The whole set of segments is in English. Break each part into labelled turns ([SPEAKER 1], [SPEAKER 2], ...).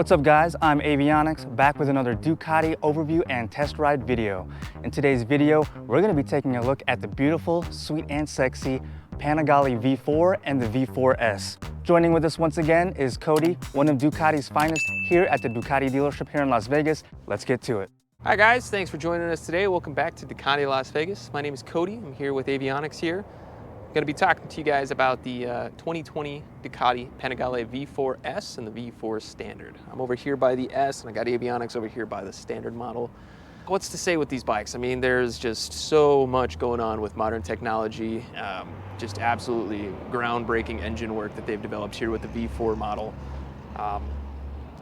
[SPEAKER 1] What's up guys, I'm Avionics, back with another Ducati overview and test ride video. In today's video, we're going to be taking a look at the beautiful, sweet and sexy Panigale V4 and the V4S. Joining with us once again is Cody, one of Ducati's finest here at the Ducati dealership here in Las Vegas. Let's get to it.
[SPEAKER 2] Hi guys, thanks for joining us today. Welcome back to Ducati Las Vegas. My name is Cody, I'm here with Avionics here. I'm going to be talking to you guys about the 2020 Ducati Panigale V4S and the V4 Standard. I'm over here by the S and I got Avionics over here by the Standard model. What's to say with these bikes? I mean, there's just so much going on with modern technology, just absolutely groundbreaking engine work that they've developed here with the V4 model.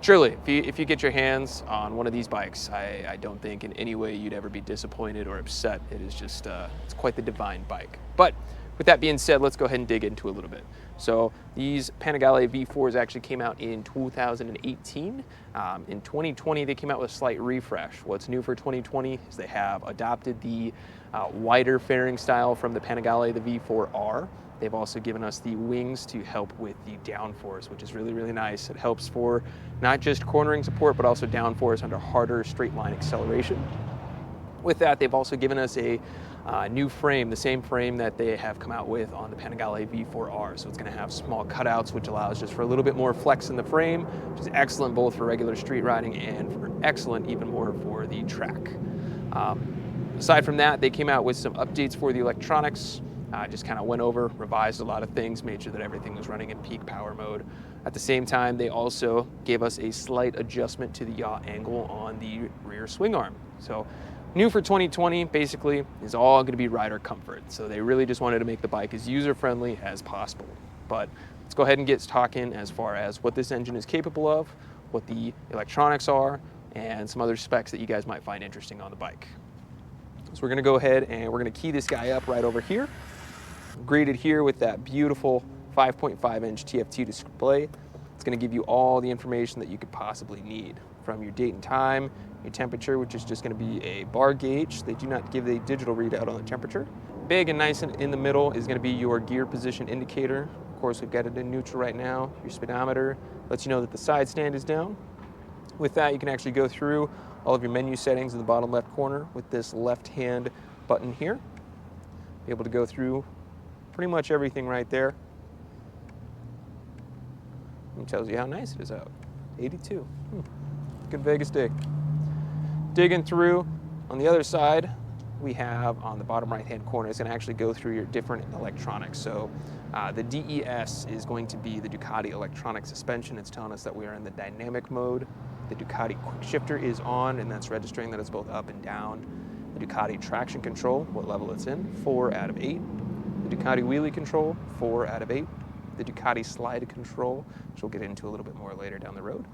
[SPEAKER 2] Surely, if you get your hands on one of these bikes, I don't think in any way you'd ever be disappointed or upset. It is just, it's quite the divine bike. But with that being said, let's go ahead and dig into it a little bit. So these Panigale V4s actually came out in 2018. In 2020, they came out with a slight refresh. What's new for 2020 is they have adopted the wider fairing style from the Panigale, the V4R. They've also given us the wings to help with the downforce, which is really, really nice. It helps for not just cornering support, but also downforce under harder straight line acceleration. With that, they've also given us a new frame, the same frame that they have come out with on the Panigale V4R. So it's going to have small cutouts, which allows just for a little bit more flex in the frame, which is excellent both for regular street riding and for excellent even more for the track. Aside from that, they came out with some updates for the electronics. Just kind of went over, revised a lot of things, made sure that everything was running in peak power mode. At the same time, they also gave us a slight adjustment to the yaw angle on the rear swing arm. So new for 2020 basically is all going to be rider comfort. So they really just wanted to make the bike as user-friendly as possible. But let's go ahead and get talking as far as what this engine is capable of, what the electronics are, and some other specs that you guys might find interesting on the bike. So we're going to go ahead and we're going to key this guy up right over here. Graded here with that beautiful 5.5-inch TFT display. It's going to give you all the information that you could possibly need, from your date and time, your temperature, which is just going to be a bar gauge. They do not give a digital readout on the temperature. Big and nice in the middle is going to be your gear position indicator. Of course, we've got it in neutral right now. Your speedometer lets you know that the side stand is down. With that, you can actually go through all of your menu settings in the bottom left corner with this left-hand button here. Be able to go through pretty much everything right there. It tells you how nice it is out. 82. Good Vegas day. Digging through, on the other side, we have on the bottom right-hand corner, it's going to actually go through your different electronics. So the DES is going to be the Ducati electronic suspension. It's telling us that we are in the dynamic mode. The Ducati quick shifter is on, and that's registering that it's both up and down. The Ducati traction control, what level it's in, 4 out of 8. The Ducati wheelie control, 4 out of 8. The Ducati slide control, which we'll get into a little bit more later down the road.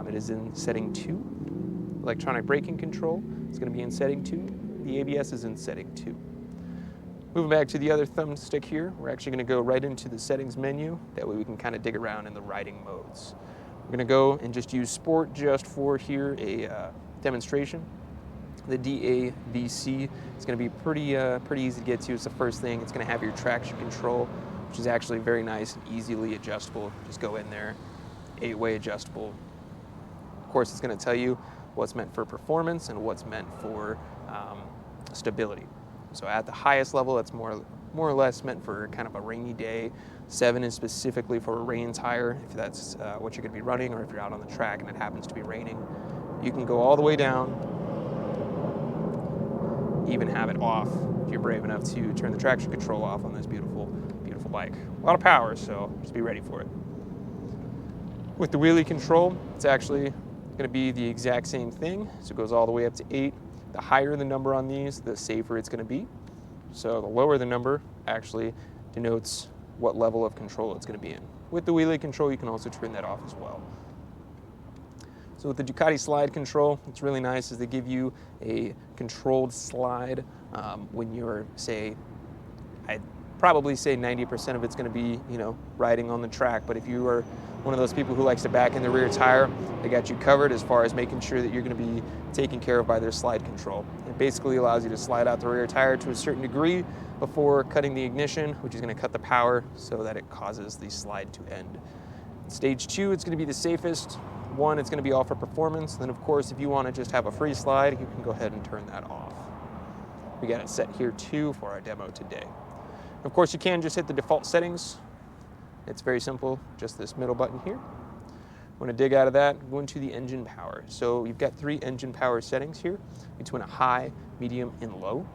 [SPEAKER 2] It is in setting 2. Electronic braking control is going to be in setting 2. The ABS is in setting 2. Moving back to the other thumbstick here, we're actually going to go right into the settings menu. That way we can kind of dig around in the riding modes. We're going to go and just use sport just for here a demonstration. The DAVC is going to be pretty easy to get to. It's the first thing. It's going to have your traction control, which is actually very nice and easily adjustable. Just go in there, 8-way adjustable. Of course, it's going to tell you what's meant for performance and what's meant for stability. So at the highest level, it's more or less meant for kind of a rainy day. 7 is specifically for a rain tire, if that's what you're going to be running, or if you're out on the track and it happens to be raining. You can go all the way down, even have it off if you're brave enough to turn the traction control off on this beautiful, beautiful bike. A lot of power, so just be ready for it. With the wheelie control, it's actually going to be the exact same thing. So it goes all the way up to 8. The higher the number on these, the safer it's going to be. So the lower the number actually denotes what level of control it's going to be in. With the wheelie control, you can also turn that off as well. So with the Ducati slide control, it's really nice is they give you a controlled slide when you're, say, I'd probably say 90% of it's going to be, riding on the track. But if you are one of those people who likes to back in the rear tire, they got you covered as far as making sure that you're going to be taken care of by their slide control. It basically allows you to slide out the rear tire to a certain degree before cutting the ignition, which is going to cut the power so that it causes the slide to end. Stage 2, it's going to be the safest. One, it's going to be all for performance. Then, of course, if you want to just have a free slide, you can go ahead and turn that off. We got it set here too for our demo today. Of course, you can just hit the default settings. It's very simple, just this middle button here. Want to dig out of that, go into the engine power. So you've got 3 engine power settings here between a high, medium, and low.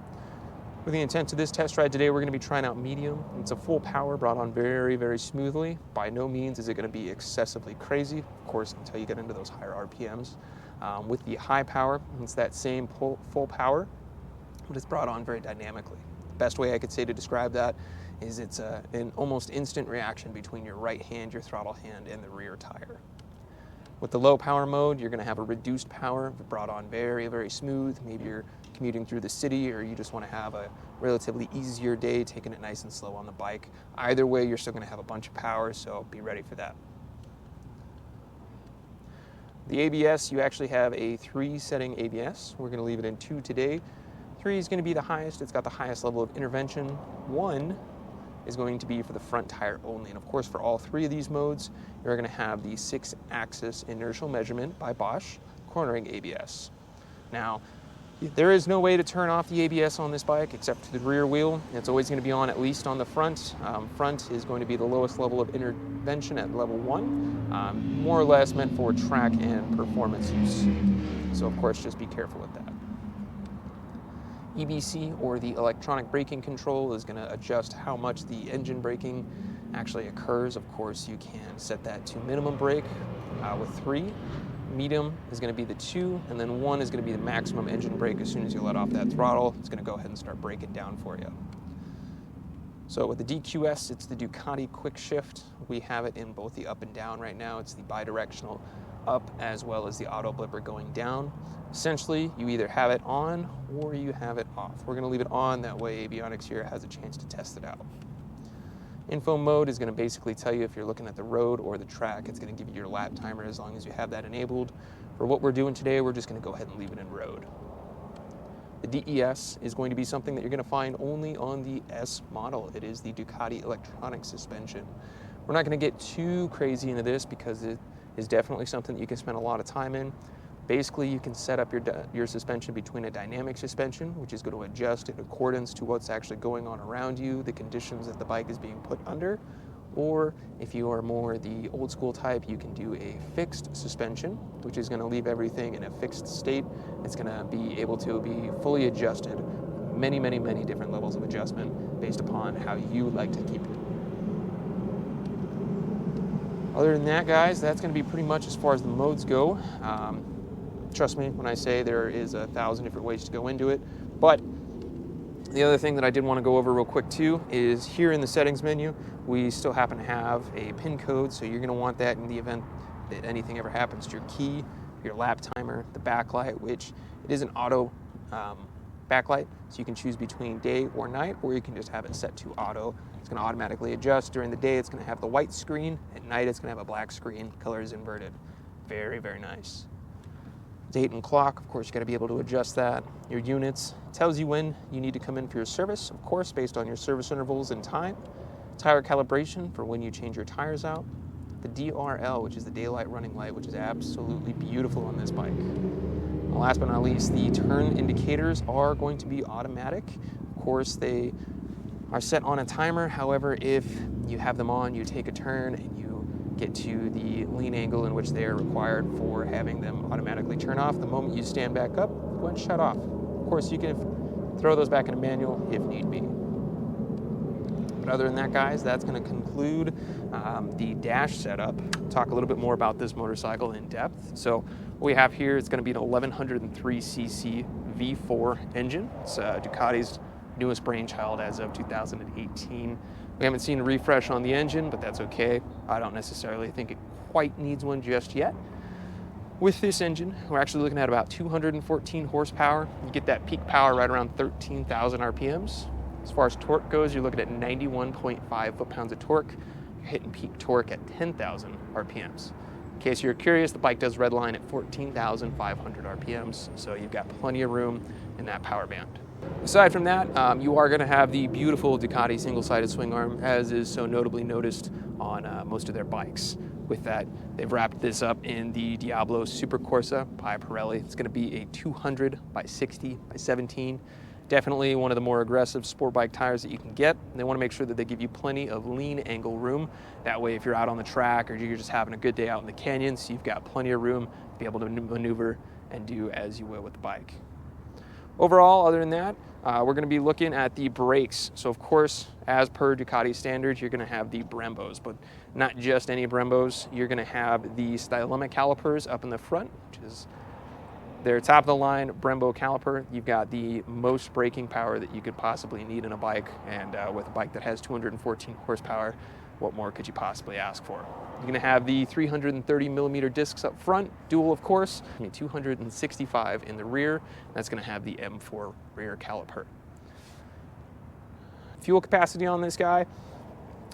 [SPEAKER 2] With the intent of this test ride today, we're going to be trying out medium. It's a full power brought on very, very smoothly. By no means is it going to be excessively crazy, of course, until you get into those higher RPMs. With the high power, it's that same full power, but it's brought on very dynamically. The best way I could say to describe that is it's an almost instant reaction between your right hand, your throttle hand, and the rear tire. With the low power mode, you're going to have a reduced power brought on very, very smooth. Maybe you're commuting through the city, or you just want to have a relatively easier day, taking it nice and slow on the bike. Either way, you're still going to have a bunch of power, so be ready for that. The ABS, you actually have a 3-setting ABS. We're going to leave it in 2 today. 3 is going to be the highest. It's got the highest level of intervention. 1 is going to be for the front tire only. And of course, for all 3 of these modes, you're going to have the 6-axis inertial measurement by Bosch cornering ABS. Now, there is no way to turn off the ABS on this bike except for the rear wheel. It's always going to be on at least on the front. Front is going to be the lowest level of intervention at level 1, more or less meant for track and performance use. So of course, just be careful with that. EBC, or the electronic braking control, is going to adjust how much the engine braking actually occurs. Of course, you can set that to minimum brake with 3. Medium is going to be the 2, and then 1 is going to be the maximum engine brake. As soon as you let off that throttle, it's going to go ahead and start braking down for you. So with the DQS, it's the Ducati Quick Shift. We have it in both the up and down right now. It's the bidirectional up as well as the auto blipper going down. Essentially, you either have it on or you have it off. We're going to leave it on, that way Avionics here has a chance to test it out. Info mode is going to basically tell you if you're looking at the road or the track. It's going to give you your lap timer as long as you have that enabled. For what we're doing today, we're just going to go ahead and leave it in road. The DES is going to be something that you're going to find only on the S model. It is the Ducati electronic suspension. We're not going to get too crazy into this because it is definitely something that you can spend a lot of time in. Basically, you can set up your suspension between a dynamic suspension, which is going to adjust in accordance to what's actually going on around you, the conditions that the bike is being put under. Or if you are more the old school type, you can do a fixed suspension, which is going to leave everything in a fixed state. It's going to be able to be fully adjusted, many, many, many different levels of adjustment based upon how you would like to keep it. Other than that, guys, that's going to be pretty much as far as the modes go. Trust me when I say there is 1,000 different ways to go into it. But the other thing that I did want to go over real quick too is here in the settings menu, we still happen to have a pin code. So you're going to want that in the event that anything ever happens to your key, your lap timer, the backlight, which it is an auto backlight. So you can choose between day or night, or you can just have it set to auto. It's going to automatically adjust. During the day, it's going to have the white screen. At night, it's going to have a black screen. Color is inverted. Very, very nice. Date and clock, of course, you got to be able to adjust that. Your units tells you when you need to come in for your service, of course, based on your service intervals and time. Tire calibration for when you change your tires out. The DRL, which is the daylight running light, which is absolutely beautiful on this bike. And last but not least, the turn indicators are going to be automatic. Of course, they are set on a timer. However, if you have them on, you take a turn and you get to the lean angle in which they are required for having them automatically turn off. The moment you stand back up, go ahead and shut off. Of course, you can throw those back in a manual if need be. But other than that, guys, that's going to conclude the dash setup. Talk a little bit more about this motorcycle in depth. So what we have here is going to be an 1103cc V4 engine. It's Ducati's newest brainchild as of 2018. We haven't seen a refresh on the engine, but that's okay. I don't necessarily think it quite needs one just yet. With this engine, we're actually looking at about 214 horsepower. You get that peak power right around 13,000 RPMs. As far as torque goes, you're looking at 91.5 foot-pounds of torque. You're hitting peak torque at 10,000 RPMs. In case you're curious, the bike does redline at 14,500 RPMs, so you've got plenty of room in that power band. Aside from that, you are going to have the beautiful Ducati single-sided swing arm, as is so notably noticed on most of their bikes. With that, they've wrapped this up in the Diablo Super Corsa by Pirelli. It's going to be a 200 by 60 by 17. Definitely one of the more aggressive sport bike tires that you can get. They want to make sure that they give you plenty of lean angle room. That way, if you're out on the track or you're just having a good day out in the canyons, you've got plenty of room to be able to maneuver and do as you will with the bike. Overall, other than that, we're going to be looking at the brakes. So of course, as per Ducati standards, you're going to have the Brembos, but not just any Brembos. You're going to have the stylomic calipers up in the front, which is their top of the line Brembo caliper. You've got the most braking power that you could possibly need in a bike, and with a bike that has 214 horsepower, what more could you possibly ask for? You're going to have the 330 millimeter discs up front, dual of course, 265 in the rear. That's going to have the M4 rear caliper. Fuel capacity on this guy,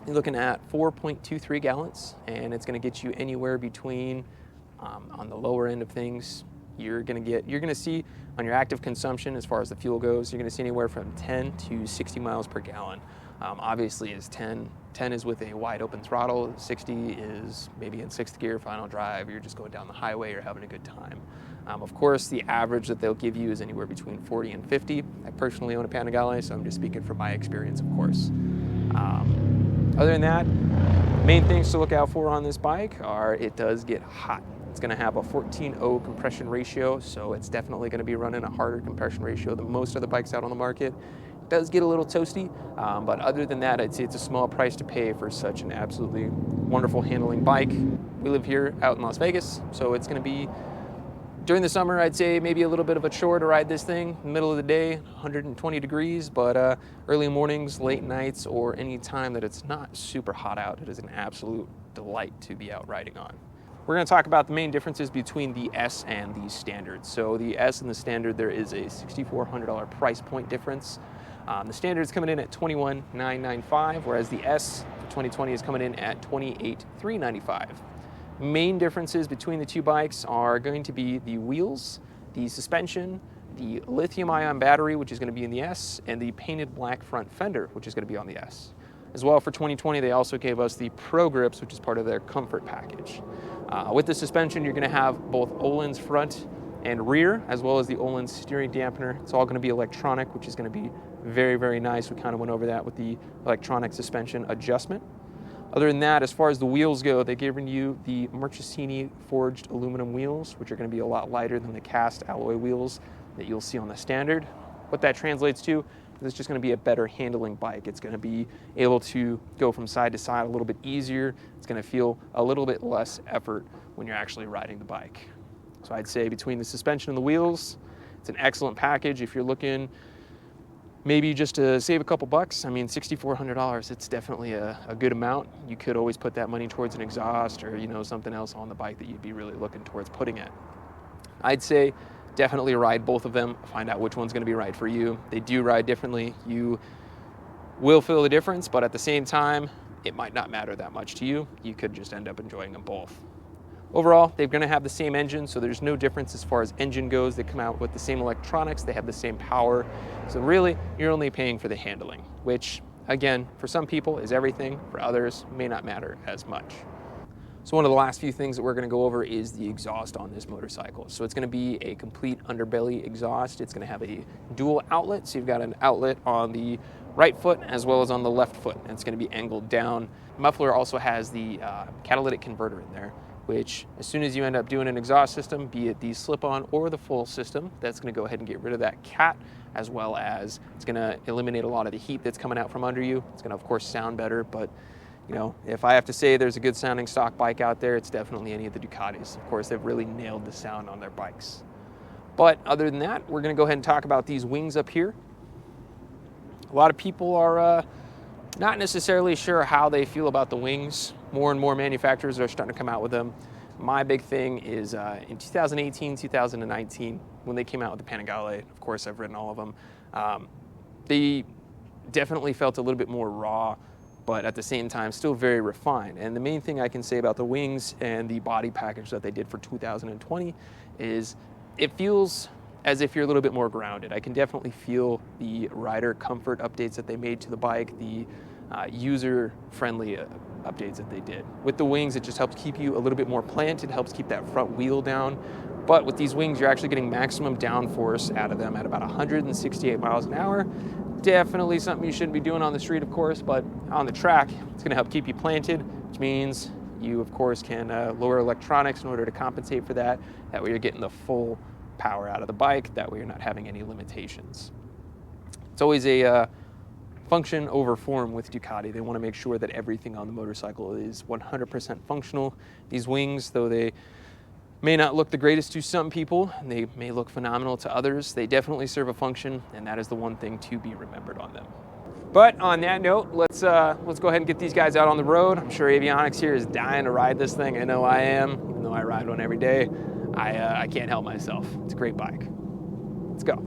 [SPEAKER 2] you're looking at 4.23 gallons, and it's going to get you anywhere between, on the lower end of things, you're going to see on your active consumption as far as the fuel goes, you're going to see anywhere from 10 to 60 miles per gallon. Obviously is 10 is with a wide open throttle, 60 is maybe in sixth gear, final drive, you're just going down the highway, you're having a good time. Of course, the average that they'll give you is anywhere between 40 and 50. I personally own a Panigale, so I'm just speaking from my experience, of course. Other than that, main things to look out for on this bike are it does get hot. It's going to have a 14.0 compression ratio, so it's definitely going to be running a harder compression ratio than most other bikes out on the market. It does get a little toasty, but other than that, I'd say it's a small price to pay for such an absolutely wonderful handling bike. We live here out in Las Vegas, so it's going to be, during the summer, I'd say maybe a little bit of a chore to ride this thing. Middle of the day, 120 degrees, but early mornings, late nights, or any time that it's not super hot out, it is an absolute delight to be out riding on. We're going to talk about the main differences between the S and the Standard. So the S and the Standard, there is a $6,400 price point difference. The Standard is coming in at $21,995, whereas the S for 2020 is coming in at $28,395. Main differences between the two bikes are going to be the wheels, the suspension, the lithium-ion battery, which is going to be in the S, and the painted black front fender, which is going to be on the S. As well, for 2020, they also gave us the Pro Grips, which is part of their comfort package. With the suspension, you're going to have both Öhlins front and rear, as well as the Öhlins steering dampener. It's all going to be electronic, which is going to be very, very nice. We kind of went over that with the electronic suspension adjustment. Other than that, as far as the wheels go, they've given you the Marchesini forged aluminum wheels, which are going to be a lot lighter than the cast alloy wheels that you'll see on the Standard. What that translates to, it's just going to be a better handling bike. It's going to be able to go from side to side a little bit easier. It's going to feel a little bit less effort when you're actually riding the bike. So I'd say between the suspension and the wheels, it's an excellent package. If you're looking maybe just to save a couple bucks, I mean, $6,400, it's definitely a good amount. You could always put that money towards an exhaust or, something else on the bike that you'd be really looking towards putting it. I'd say definitely ride both of them, find out which one's going to be right for you. They do ride differently. You will feel the difference, but at the same time, it might not matter that much to you. You could just end up enjoying them both. Overall, they're going to have the same engine, so there's no difference as far as engine goes. They come out with the same electronics, they have the same power. So really, you're only paying for the handling, which, again, for some people is everything. For others, may not matter as much. So one of the last few things that we're going to go over is the exhaust on this motorcycle. So it's going to be a complete underbelly exhaust. It's going to have a dual outlet. So you've got an outlet on the right foot as well as on the left foot. And it's going to be angled down. The muffler also has the catalytic converter in there, which as soon as you end up doing an exhaust system, be it the slip-on or the full system, that's going to go ahead and get rid of that cat, as well as it's going to eliminate a lot of the heat that's coming out from under you. It's going to, of course, sound better, but if I have to say there's a good sounding stock bike out there, it's definitely any of the Ducatis. Of course, they've really nailed the sound on their bikes. But other than that, we're going to go ahead and talk about these wings up here. A lot of people are not necessarily sure how they feel about the wings. More and more manufacturers are starting to come out with them. My big thing is in 2018, 2019, when they came out with the Panigale, of course, I've ridden all of them, they definitely felt a little bit more raw, but at the same time, still very refined. And the main thing I can say about the wings and the body package that they did for 2020 is it feels as if you're a little bit more grounded. I can definitely feel the rider comfort updates that they made to the bike, the user-friendly updates that they did. With the wings, it just helps keep you a little bit more planted, helps keep that front wheel down. But with these wings, you're actually getting maximum downforce out of them at about 168 miles an hour. Definitely something you shouldn't be doing on the street, of course, but on the track, it's gonna help keep you planted, which means you, of course, can lower electronics in order to compensate for that. That way you're getting the full power out of the bike. That way you're not having any limitations. It's always a function over form with Ducati. They want to make sure that everything on the motorcycle is 100% functional. These wings, though they may not look the greatest to some people, and they may look phenomenal to others, they definitely serve a function, and that is the one thing to be remembered on them. But on that note, let's go ahead and get these guys out on the road. I'm sure Avionics here is dying to ride this thing. I know I am, even though I ride one every day. I can't help myself. It's a great bike. Let's go.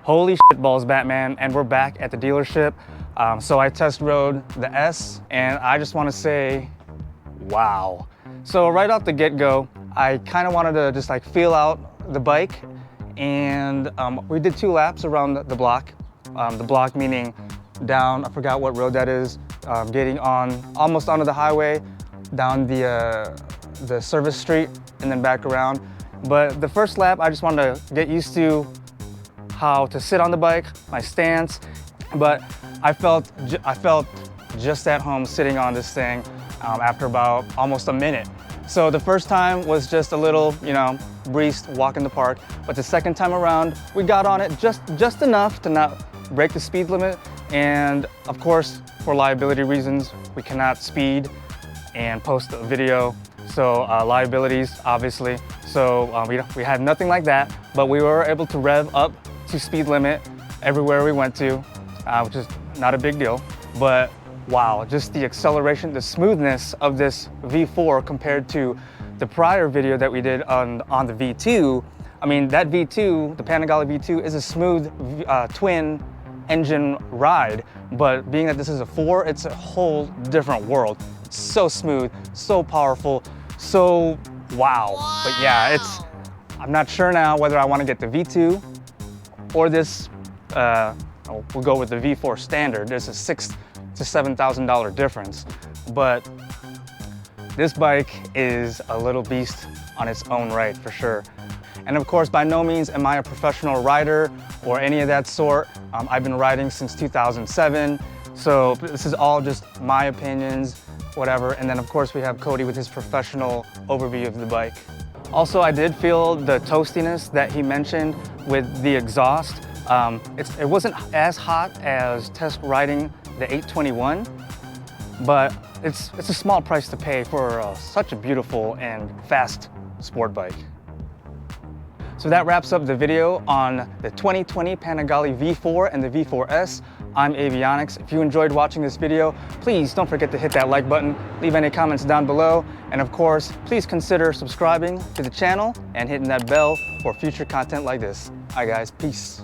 [SPEAKER 1] Holy shit balls, Batman, and we're back at the dealership. So I test rode the S, and I just want to say, wow. So right off the get-go, I kind of wanted to just like feel out the bike, and we did 2 laps around the block. The block meaning down, I forgot what road that is, getting on almost onto the highway, down the service street, and then back around. But the first lap, I just wanted to get used to how to sit on the bike, my stance, but I felt just at home sitting on this thing after about almost a minute. So the first time was just a little, you know, breeze, walk in the park, but the second time around, we got on it just enough to not break the speed limit, and of course, for liability reasons, we cannot speed and post a video, so liabilities, obviously. So we had nothing like that, but we were able to rev up to speed limit everywhere we went to, which is not a big deal. But wow, just the acceleration, the smoothness of this V4 compared to the prior video that we did on the V2. I mean, that V2, the Panigale V2, is a smooth twin engine ride, but being that this is a 4, it's a whole different world. It's so smooth, so powerful, so wow. But yeah, I'm not sure now whether I want to get the V2 or this, we'll go with the V4 standard. There's a $6,000 to $7,000 difference, but this bike is a little beast on its own right, for sure. And of course, by no means am I a professional rider or any of that sort. I've been riding since 2007, so this is all just my opinions, whatever. And then of course we have Cody with his professional overview of the bike. Also, I did feel the toastiness that he mentioned with the exhaust. It wasn't as hot as test riding the 821, but it's a small price to pay for such a beautiful and fast sport bike. So that wraps up the video on the 2020 Panigale V4 and the V4S. I'm Avionics. If you enjoyed watching this video, please don't forget to hit that like button, leave any comments down below, and of course, please consider subscribing to the channel and hitting that bell for future content like this. All right guys, peace.